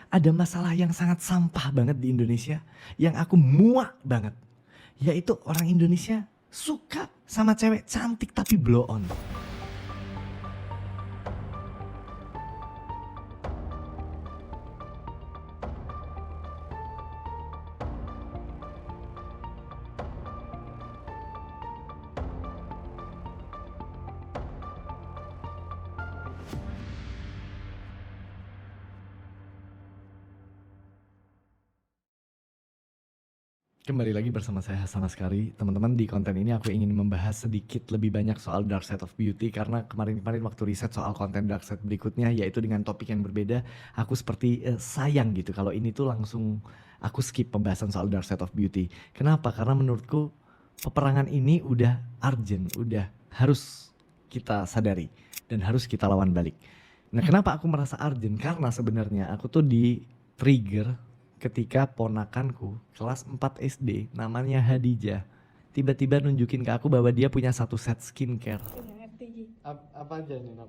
ada masalah yang sangat sampah banget di Indonesia yang aku muak banget. Yaitu orang Indonesia suka sama cewek cantik tapi blow on. Kembali lagi bersama saya Hasan Askari. Teman-teman, di konten ini aku ingin membahas sedikit lebih banyak soal dark side of beauty karena kemarin-kemarin waktu riset soal konten dark side berikutnya yaitu dengan topik yang berbeda, aku seperti sayang gitu kalau ini tuh langsung aku skip pembahasan soal dark side of beauty. Kenapa? Karena menurutku peperangan ini udah urgent, udah harus kita sadari dan harus kita lawan balik. Nah, kenapa aku merasa urgent? Karena sebenarnya aku tuh di trigger ketika ponakanku kelas 4 SD namanya Hadijah tiba-tiba nunjukin ke aku bahwa dia punya satu set skincare. Apa aja nih, Nok?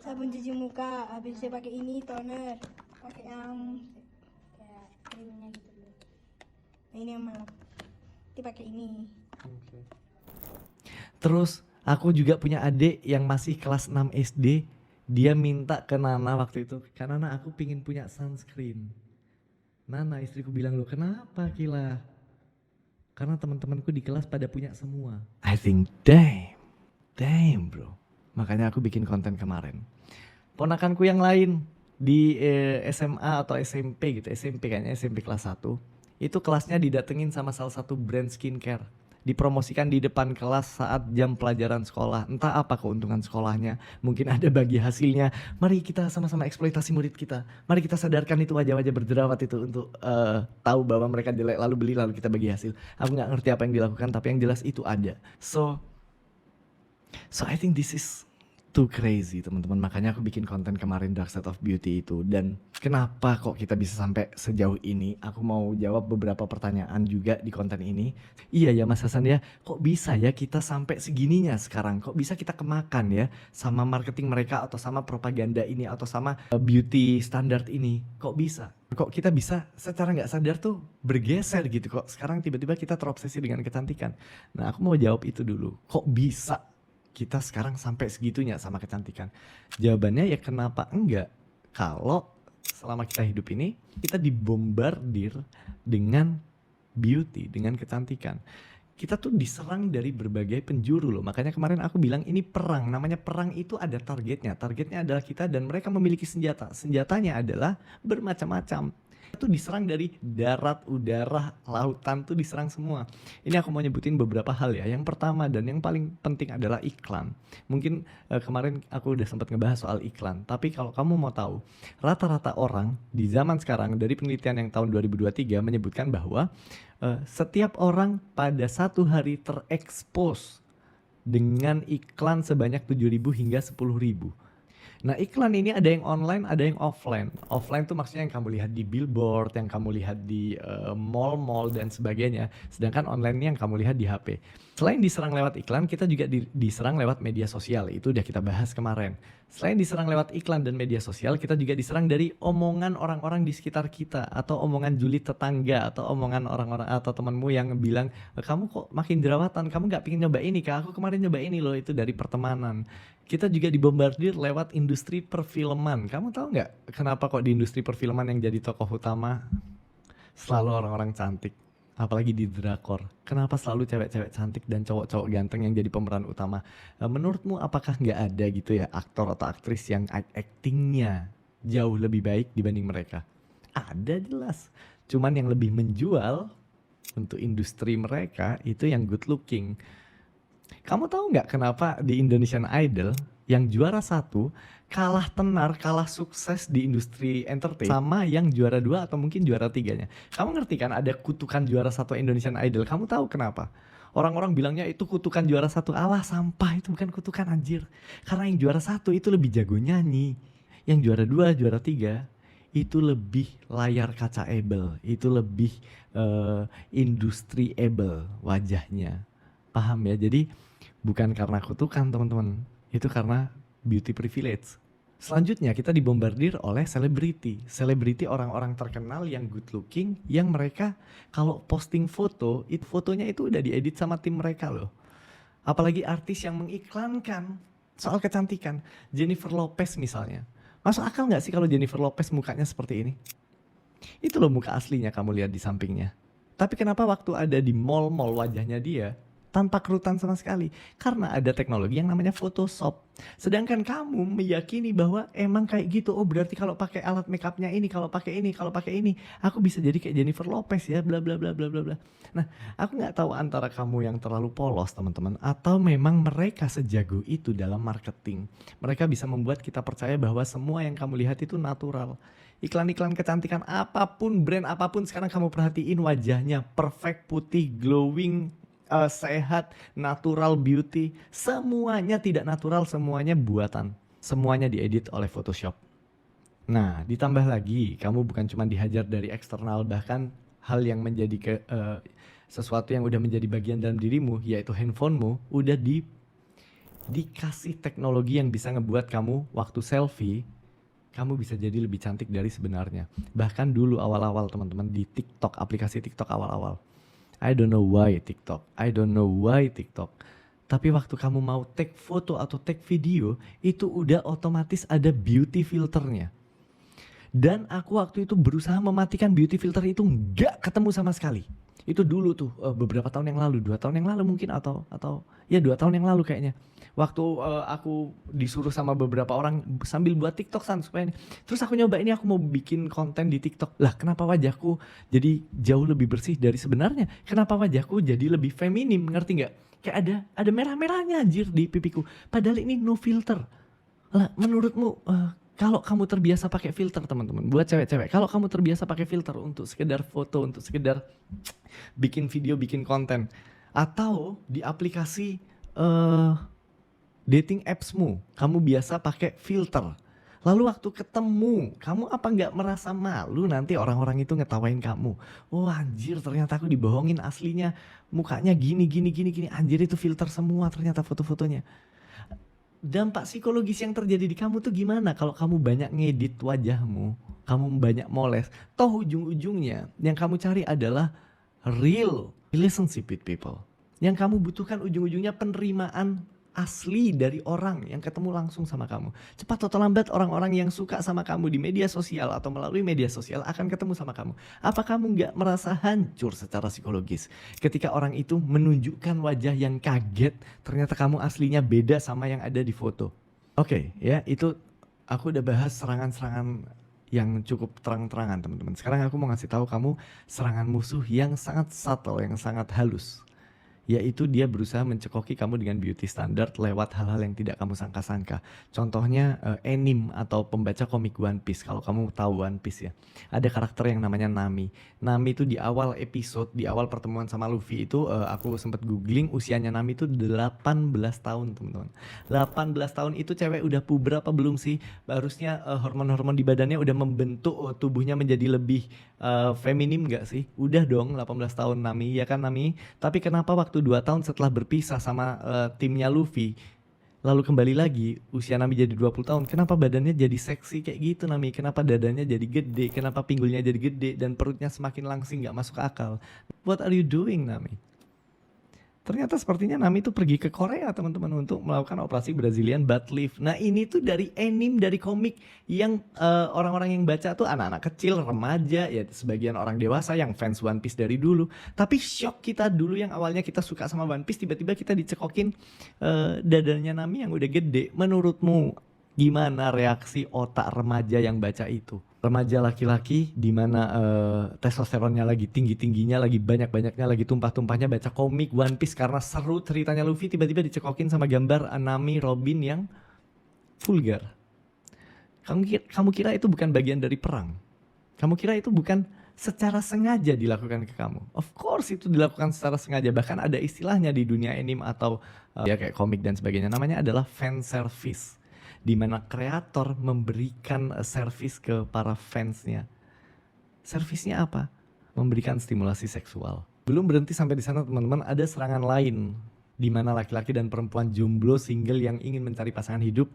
Sabun cuci muka, habis saya pakai ini toner, pakai yang kayak krimnya gitu loh. Nah, ini yang malam. Dipakai ini. Okay. Terus aku juga punya adik yang masih kelas 6 SD. Dia minta ke Nana waktu itu, "Kak Nana, aku pingin punya sunscreen." Nana, istriku bilang, "Loh kenapa Kila?" Karena teman-temanku di kelas pada punya semua. I think damn bro. Makanya aku bikin konten kemarin. Ponakanku yang lain di SMA atau SMP gitu, SMP kayaknya SMP kelas 1. Itu kelasnya didatengin sama salah satu brand skincare. Dipromosikan di depan kelas saat jam pelajaran sekolah. Entah apa keuntungan sekolahnya. Mungkin ada bagi hasilnya. Mari kita sama-sama eksploitasi murid kita. Mari kita sadarkan itu wajah-wajah berjerawat itu untuk tahu bahwa mereka jelek lalu beli lalu kita bagi hasil. Aku nggak ngerti apa yang dilakukan tapi yang jelas itu ada. So I think this is too crazy teman-teman, makanya aku bikin konten kemarin Dark Side of Beauty itu. Dan kenapa kok kita bisa sampai sejauh ini? Aku mau jawab beberapa pertanyaan juga di konten ini. Iya ya Mas Hasan ya, kok bisa ya kita sampai segininya sekarang? Kok bisa kita kemakan ya sama marketing mereka atau sama propaganda ini atau sama beauty standard ini? Kok bisa? Kok kita bisa secara nggak sadar tuh bergeser gitu kok sekarang tiba-tiba kita terobsesi dengan kecantikan? Nah aku mau jawab itu dulu, kok bisa kita sekarang sampai segitunya sama kecantikan? Jawabannya ya kenapa enggak, kalau selama kita hidup ini kita dibombardir dengan beauty, dengan kecantikan. Kita tuh diserang dari berbagai penjuru loh. Makanya kemarin aku bilang ini perang. Namanya perang itu ada targetnya. Targetnya adalah kita dan mereka memiliki senjata. Senjatanya adalah bermacam-macam. Itu diserang dari darat, udara, lautan tuh diserang semua. Ini aku mau nyebutin beberapa hal ya. Yang pertama dan yang paling penting adalah iklan. Mungkin kemarin aku udah sempat ngebahas soal iklan. Tapi kalau kamu mau tahu, rata-rata orang di zaman sekarang dari penelitian yang tahun 2023 menyebutkan bahwa setiap orang pada satu hari terekspos dengan iklan sebanyak 7.000 hingga 10.000. Nah iklan ini ada yang online, ada yang offline. Offline tuh maksudnya yang kamu lihat di billboard, yang kamu lihat di mall-mall dan sebagainya. Sedangkan online ini yang kamu lihat di HP. Selain diserang lewat iklan, kita juga diserang lewat media sosial. Itu udah kita bahas kemarin. Selain diserang lewat iklan dan media sosial, kita juga diserang dari omongan orang-orang di sekitar kita. Atau omongan julid tetangga, atau omongan orang-orang atau temanmu yang bilang, "Kamu kok makin jerawatan, kamu gak pengen nyoba ini kak? Aku kemarin nyoba ini loh." Itu dari pertemanan. Kita juga dibombardir lewat industri perfilman. Kamu tahu nggak kenapa kok di industri perfilman yang jadi tokoh utama selalu orang-orang cantik? Apalagi di drakor. Kenapa selalu cewek-cewek cantik dan cowok-cowok ganteng yang jadi pemeran utama? Menurutmu apakah nggak ada gitu ya aktor atau aktris yang actingnya jauh lebih baik dibanding mereka? Ada jelas. Cuman yang lebih menjual untuk industri mereka itu yang good looking. Kamu tahu nggak kenapa di Indonesian Idol yang juara 1 kalah tenar, kalah sukses di industri entertain sama yang juara 2 atau mungkin juara 3-nya? Kamu ngerti kan ada kutukan juara 1 Indonesian Idol? Kamu tahu kenapa? Orang-orang bilangnya itu kutukan juara 1. Alah sampah, itu bukan kutukan anjir. Karena yang juara 1 itu lebih jago nyanyi. Yang juara 2, juara 3 itu lebih layar kaca able, itu lebih industri able wajahnya. Paham ya? Jadi bukan karena kutukan teman-teman, itu karena beauty privilege. Selanjutnya kita dibombardir oleh selebriti. Selebriti orang-orang terkenal yang good looking, yang mereka kalau posting foto, itu fotonya itu udah diedit sama tim mereka loh. Apalagi artis yang mengiklankan soal kecantikan. Jennifer Lopez misalnya. Masuk akal nggak sih kalau Jennifer Lopez mukanya seperti ini? Itu loh muka aslinya kamu lihat di sampingnya. Tapi kenapa waktu ada di mall-mall wajahnya dia tanpa kerutan sama sekali? Karena ada teknologi yang namanya Photoshop. Sedangkan kamu meyakini bahwa emang kayak gitu. Oh berarti kalau pakai alat makeupnya ini, kalau pakai ini, kalau pakai ini, aku bisa jadi kayak Jennifer Lopez ya, bla bla bla bla bla bla. Nah, aku nggak tahu antara kamu yang terlalu polos teman-teman, atau memang mereka sejago itu dalam marketing. Mereka bisa membuat kita percaya bahwa semua yang kamu lihat itu natural. Iklan-iklan kecantikan apapun, brand apapun sekarang kamu perhatiin wajahnya perfect, putih, glowing, sehat, natural beauty, semuanya tidak natural, semuanya buatan, semuanya diedit oleh Photoshop. Nah, ditambah lagi, kamu bukan cuma dihajar dari eksternal, bahkan hal yang menjadi sesuatu yang udah menjadi bagian dalam dirimu, yaitu handphonemu, udah dikasih teknologi yang bisa ngebuat kamu waktu selfie, kamu bisa jadi lebih cantik dari sebenarnya. Bahkan dulu awal-awal teman-teman di TikTok, aplikasi TikTok awal-awal. I don't know why TikTok. Tapi waktu kamu mau take foto atau take video, itu udah otomatis ada beauty filternya. Dan aku waktu itu berusaha mematikan beauty filter itu nggak ketemu sama sekali. Itu dulu tuh beberapa tahun yang lalu, 2 tahun yang lalu mungkin atau ya 2 tahun yang lalu kayaknya. Waktu aku disuruh sama beberapa orang sambil buat TikTok supaya ini. Terus aku nyoba ini, aku mau bikin konten di TikTok. Lah kenapa wajahku jadi jauh lebih bersih dari sebenarnya? Kenapa wajahku jadi lebih feminim, ngerti nggak? Kayak ada merah-merahnya anjir di pipiku. Padahal ini no filter. Lah menurutmu kalau kamu terbiasa pakai filter teman-teman, buat cewek-cewek, kalau kamu terbiasa pakai filter untuk sekedar foto, untuk sekedar bikin video, bikin konten, atau di aplikasi dating appsmu, kamu biasa pakai filter. Lalu waktu ketemu, kamu apa nggak merasa malu nanti orang-orang itu ngetawain kamu? Oh anjir, ternyata aku dibohongin, aslinya mukanya gini. Anjir, itu filter semua ternyata foto-fotonya. Dampak psikologis yang terjadi di kamu tuh gimana kalau kamu banyak ngedit wajahmu, kamu banyak moles, toh ujung-ujungnya yang kamu cari adalah real relationship with people. Yang kamu butuhkan ujung-ujungnya penerimaan asli dari orang yang ketemu langsung sama kamu. Cepat atau lambat orang-orang yang suka sama kamu di media sosial atau melalui media sosial akan ketemu sama kamu. Apa kamu nggak merasa hancur secara psikologis ketika orang itu menunjukkan wajah yang kaget, ternyata kamu aslinya beda sama yang ada di foto? Oke, ya itu aku udah bahas serangan-serangan yang cukup terang-terangan teman-teman. Sekarang aku mau ngasih tahu kamu serangan musuh yang sangat subtle, yang sangat halus. Yaitu dia berusaha mencekoki kamu dengan beauty standard lewat hal-hal yang tidak kamu sangka-sangka. Contohnya anime atau pembaca komik One Piece. Kalau kamu tahu One Piece ya, ada karakter yang namanya Nami. Nami itu di awal episode, di awal pertemuan sama Luffy itu aku sempat googling, usianya Nami itu 18 tahun teman-teman. 18 tahun itu cewek udah puber apa belum sih? Harusnya hormon-hormon di badannya udah membentuk tubuhnya menjadi lebih feminim gak sih? Udah dong 18 tahun Nami, ya kan Nami? Tapi kenapa waktu 2 tahun setelah berpisah sama timnya Luffy, lalu kembali lagi, usia Nami jadi 20 tahun, kenapa badannya jadi seksi kayak gitu Nami? Kenapa dadanya jadi gede? Kenapa pinggulnya jadi gede? Dan perutnya semakin langsing, gak masuk akal. What are you doing Nami? Ternyata sepertinya Nami itu pergi ke Korea teman-teman untuk melakukan operasi Brazilian butt lift. Nah ini tuh dari anime, dari komik yang orang-orang yang baca tuh anak-anak kecil, remaja, ya sebagian orang dewasa yang fans One Piece dari dulu. Tapi shock kita dulu yang awalnya kita suka sama One Piece, tiba-tiba kita dicekokin dadanya Nami yang udah gede. Menurutmu gimana reaksi otak remaja yang baca itu? Remaja laki-laki di mana testosteronnya lagi tinggi-tingginya, lagi banyak-banyaknya, lagi tumpah-tumpahnya baca komik One Piece karena seru ceritanya Luffy, tiba-tiba dicekokin sama gambar Nami Robin yang vulgar. Kamu kira itu bukan bagian dari perang? Kamu kira itu bukan secara sengaja dilakukan ke kamu? Of course itu dilakukan secara sengaja. Bahkan ada istilahnya di dunia anime atau ya kayak komik dan sebagainya. Namanya adalah fan service, di mana kreator memberikan service ke para fansnya. Servisnya apa? Memberikan stimulasi seksual. Belum berhenti sampai di sana teman-teman, ada serangan lain di mana laki-laki dan perempuan jomblo single yang ingin mencari pasangan hidup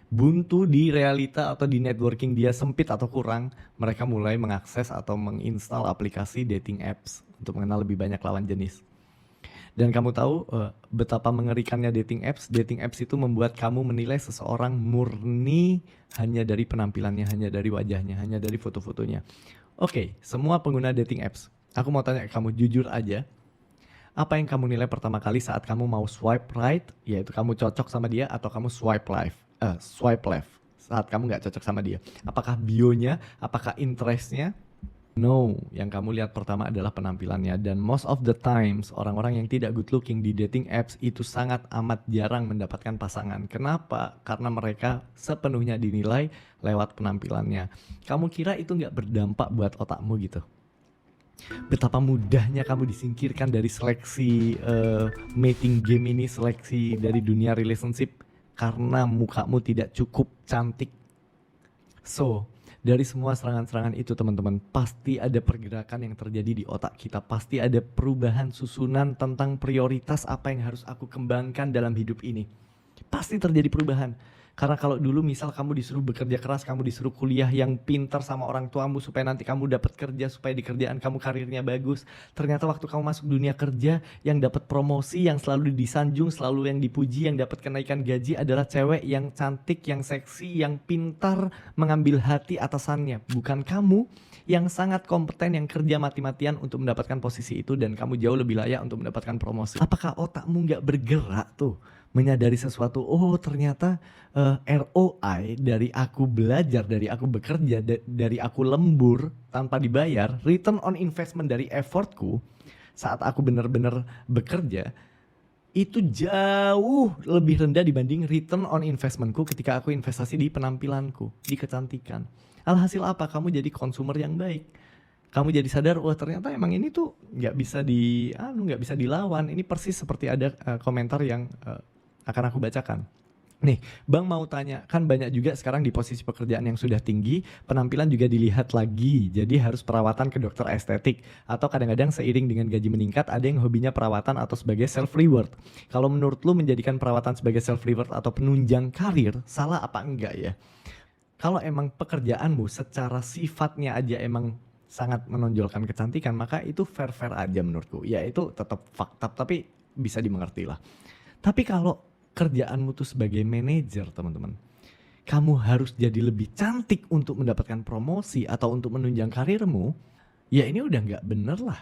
buntu di realita atau di networking dia sempit atau kurang, mereka mulai mengakses atau menginstal aplikasi dating apps untuk mengenal lebih banyak lawan jenis. Dan kamu tahu betapa mengerikannya dating apps. Dating apps itu membuat kamu menilai seseorang murni hanya dari penampilannya, hanya dari wajahnya, hanya dari foto-fotonya. Oke, semua pengguna dating apps. Aku mau tanya ke kamu jujur aja. Apa yang kamu nilai pertama kali saat kamu mau swipe right, yaitu kamu cocok sama dia, atau kamu swipe left saat kamu nggak cocok sama dia? Apakah bionya, apakah interestnya? No, yang kamu lihat pertama adalah penampilannya. Dan most of the times orang-orang yang tidak good looking di dating apps itu sangat amat jarang mendapatkan pasangan. Kenapa? Karena mereka sepenuhnya dinilai lewat penampilannya. Kamu kira itu nggak berdampak buat otakmu gitu? Betapa mudahnya kamu disingkirkan dari seleksi mating game ini, seleksi dari dunia relationship, karena mukamu tidak cukup cantik. So, dari semua serangan-serangan itu teman-teman, pasti ada pergerakan yang terjadi di otak kita. Pasti ada perubahan susunan tentang prioritas apa yang harus aku kembangkan dalam hidup ini. Pasti terjadi perubahan. Karena kalau dulu misal kamu disuruh bekerja keras, kamu disuruh kuliah yang pintar sama orang tuamu supaya nanti kamu dapat kerja, supaya di kerjaan kamu karirnya bagus. Ternyata waktu kamu masuk dunia kerja, yang dapat promosi, yang selalu disanjung, selalu yang dipuji, yang dapat kenaikan gaji adalah cewek yang cantik, yang seksi, yang pintar mengambil hati atasannya. Bukan kamu yang sangat kompeten, yang kerja mati-matian untuk mendapatkan posisi itu, dan kamu jauh lebih layak untuk mendapatkan promosi. Apakah otakmu nggak bergerak tuh? Menyadari sesuatu, oh ternyata ROI dari aku belajar, dari aku bekerja, dari aku lembur tanpa dibayar, return on investment dari effortku saat aku benar-benar bekerja, itu jauh lebih rendah dibanding return on investmentku ketika aku investasi di penampilanku, di kecantikan. Alhasil apa? Kamu jadi konsumer yang baik. Kamu jadi sadar, wah ternyata emang ini tuh nggak bisa dilawan. Ini persis seperti ada komentar yang akan aku bacakan. Nih, Bang mau tanya, kan banyak juga sekarang di posisi pekerjaan yang sudah tinggi, penampilan juga dilihat lagi, jadi harus perawatan ke dokter estetik. Atau kadang-kadang seiring dengan gaji meningkat, ada yang hobinya perawatan atau sebagai self-reward. Kalau menurut lu menjadikan perawatan sebagai self-reward atau penunjang karir, salah apa enggak ya? Kalau emang pekerjaanmu secara sifatnya aja emang sangat menonjolkan kecantikan, maka itu fair-fair aja menurutku. Ya itu tetap fakta, tapi bisa dimengerti lah. Tapi kalau kerjaanmu tuh sebagai manajer teman-teman, kamu harus jadi lebih cantik untuk mendapatkan promosi atau untuk menunjang karirmu, ya ini udah nggak bener lah.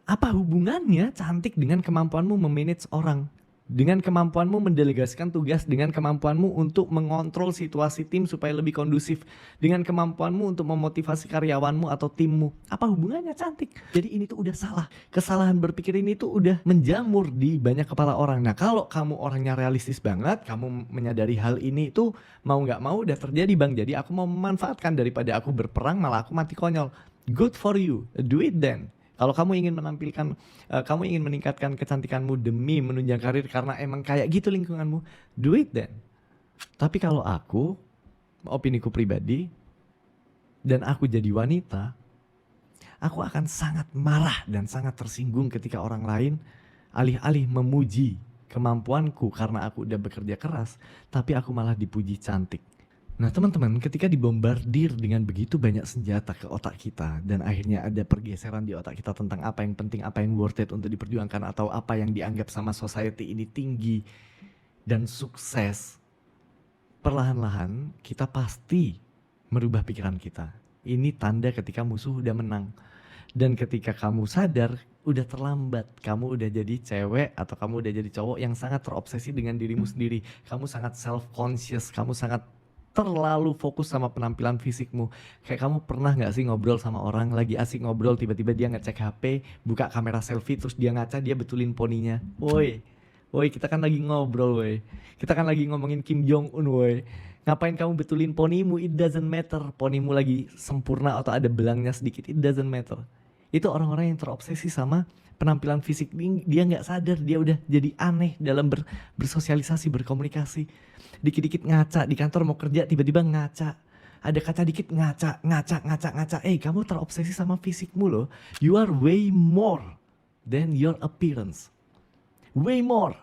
Apa hubungannya cantik dengan kemampuanmu memanage orang? Dengan kemampuanmu mendelegasikan tugas, dengan kemampuanmu untuk mengontrol situasi tim supaya lebih kondusif, dengan kemampuanmu untuk memotivasi karyawanmu atau timmu. Apa hubungannya cantik? Jadi ini tuh udah salah. Kesalahan berpikir ini tuh udah menjamur di banyak kepala orang. Nah kalau kamu orangnya realistis banget, kamu menyadari hal ini tuh mau gak mau udah terjadi Bang. Jadi aku mau memanfaatkan daripada aku berperang malah aku mati konyol. Good for you, do it then. Kalau kamu ingin kamu ingin meningkatkan kecantikanmu demi menunjang karir karena emang kayak gitu lingkunganmu, do it then. Tapi kalau aku, opiniku pribadi, dan aku jadi wanita, aku akan sangat marah dan sangat tersinggung ketika orang lain alih-alih memuji kemampuanku karena aku udah bekerja keras, tapi aku malah dipuji cantik. Nah teman-teman, ketika dibombardir dengan begitu banyak senjata ke otak kita dan akhirnya ada pergeseran di otak kita tentang apa yang penting, apa yang worth it untuk diperjuangkan atau apa yang dianggap sama society ini tinggi dan sukses, perlahan-lahan kita pasti merubah pikiran kita. Ini tanda ketika musuh udah menang. Dan ketika kamu sadar, udah terlambat. Kamu udah jadi cewek atau kamu udah jadi cowok yang sangat terobsesi dengan dirimu sendiri. Kamu sangat self-conscious, kamu sangat terlalu fokus sama penampilan fisikmu. Kayak kamu pernah gak sih ngobrol sama orang, lagi asik ngobrol, tiba-tiba dia ngecek HP, buka kamera selfie, terus dia ngaca, dia betulin poninya. Woi, kita kan lagi ngobrol woi. Kita kan lagi ngomongin Kim Jong Un woi. Ngapain kamu betulin ponimu? It doesn't matter. Ponimu lagi sempurna atau ada belangnya sedikit, it doesn't matter. Itu orang-orang yang terobsesi sama penampilan fisik. Dia gak sadar, dia udah jadi aneh dalam bersosialisasi, berkomunikasi. Dikit-dikit ngaca, di kantor mau kerja tiba-tiba ngaca. Ada kaca dikit ngaca. Kamu terobsesi sama fisikmu loh. You are way more than your appearance. Way more.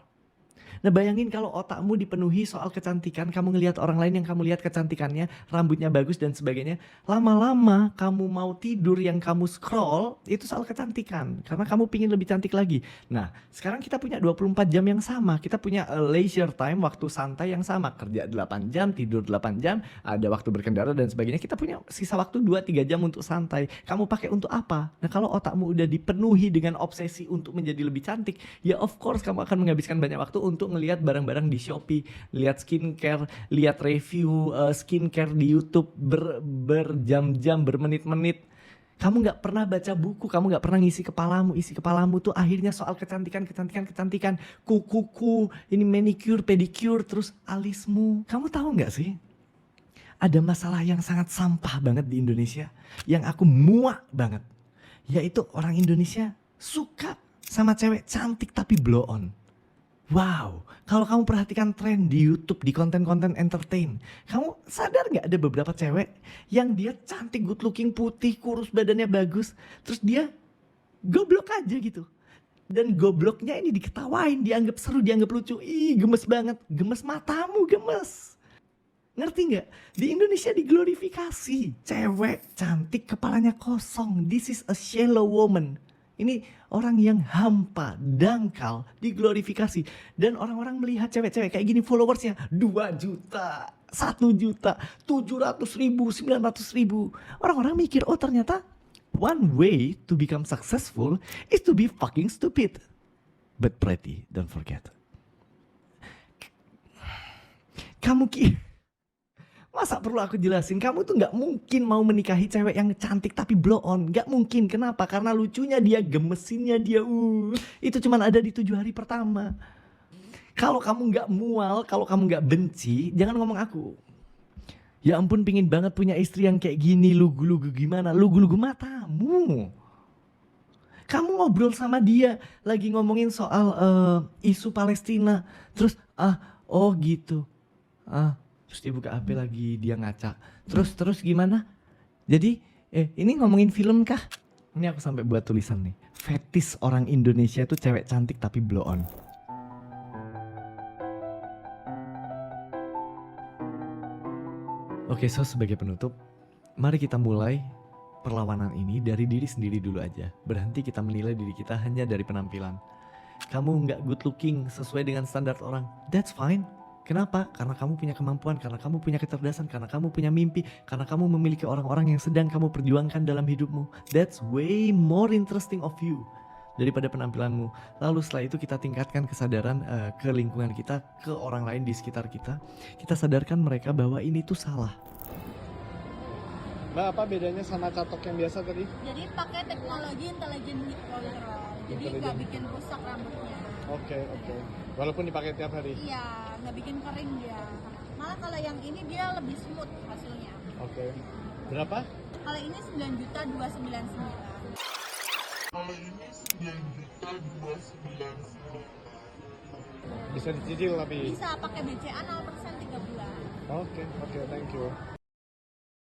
Nah bayangin kalau otakmu dipenuhi soal kecantikan, kamu ngelihat orang lain yang kamu lihat kecantikannya, rambutnya bagus dan sebagainya. Lama-lama kamu mau tidur yang kamu scroll, itu soal kecantikan. Karena kamu pingin lebih cantik lagi. Nah sekarang kita punya 24 jam yang sama. Kita punya leisure time, waktu santai yang sama. Kerja 8 jam, tidur 8 jam, ada waktu berkendara dan sebagainya. Kita punya sisa waktu 2-3 jam untuk santai. Kamu pakai untuk apa? Nah kalau otakmu udah dipenuhi dengan obsesi untuk menjadi lebih cantik, ya of course kamu akan menghabiskan banyak waktu untuk ngelihat barang-barang di Shopee, lihat skincare, lihat review skincare di YouTube berjam-jam, bermenit-menit. Kamu nggak pernah baca buku, kamu nggak pernah ngisi kepalamu. Isi kepalamu tuh akhirnya soal kecantikan. Kukuku, ini manicure, pedicure, terus alismu. Kamu tahu nggak sih? Ada masalah yang sangat sampah banget di Indonesia, yang aku muak banget. Yaitu orang Indonesia suka sama cewek cantik tapi blow on. Wow, kalau kamu perhatikan tren di YouTube, di konten-konten entertain, kamu sadar nggak ada beberapa cewek yang dia cantik, good looking, putih, kurus, badannya bagus, terus dia goblok aja gitu. Dan gobloknya ini diketawain, dianggap seru, dianggap lucu. Ih, gemes banget, gemes matamu, gemes. Ngerti nggak? Di Indonesia diglorifikasi, cewek cantik kepalanya kosong. This is a shallow woman. Ini orang yang hampa, dangkal, diglorifikasi. Dan orang-orang melihat cewek-cewek kayak gini followersnya 2 juta, 1 juta, 700.000, 900.000. Orang-orang mikir, oh ternyata one way to become successful is to be fucking stupid. But pretty, don't forget. Masa perlu aku jelasin? Kamu tuh gak mungkin mau menikahi cewek yang cantik tapi blow on. Gak mungkin. Kenapa? Karena lucunya dia, gemesinnya dia. Itu cuman ada di 7 hari pertama. Kalau kamu gak mual, kalau kamu gak benci, jangan ngomong aku. Ya ampun, pingin banget punya istri yang kayak gini. Lugu-lugu gimana? Lugu-lugu matamu. Kamu ngobrol sama dia, lagi ngomongin soal isu Palestina. Terus, oh gitu. Terus dia buka HP lagi, dia ngaca. Terus gimana? Jadi, ini ngomongin film kah? Ini aku sampai buat tulisan nih. Fetis orang Indonesia itu cewek cantik tapi blow on. Oke, so sebagai penutup, mari kita mulai perlawanan ini dari diri sendiri dulu aja. Berhenti kita menilai diri kita hanya dari penampilan. Kamu nggak good looking sesuai dengan standar orang, that's fine. Kenapa? Karena kamu punya kemampuan, karena kamu punya kecerdasan, karena kamu punya mimpi, karena kamu memiliki orang-orang yang sedang kamu perjuangkan dalam hidupmu. That's way more interesting of you daripada penampilanmu. Lalu setelah itu kita tingkatkan kesadaran ke lingkungan kita, ke orang lain di sekitar kita. Kita sadarkan mereka bahwa ini tuh salah. Mbak, apa bedanya sama catok yang biasa tadi? Jadi pakai teknologi intelligent heat control. Jadi nggak bikin rusak rambutnya. Oke. Walaupun dipakai tiap hari? Iya, nggak bikin kering dia. Malah kalau yang ini dia lebih smooth hasilnya. Oke. Berapa? Kalau ini 9.299. Bisa dicicil tapi? Bisa pakai BCA 0% 3 bulan. Oke, thank you.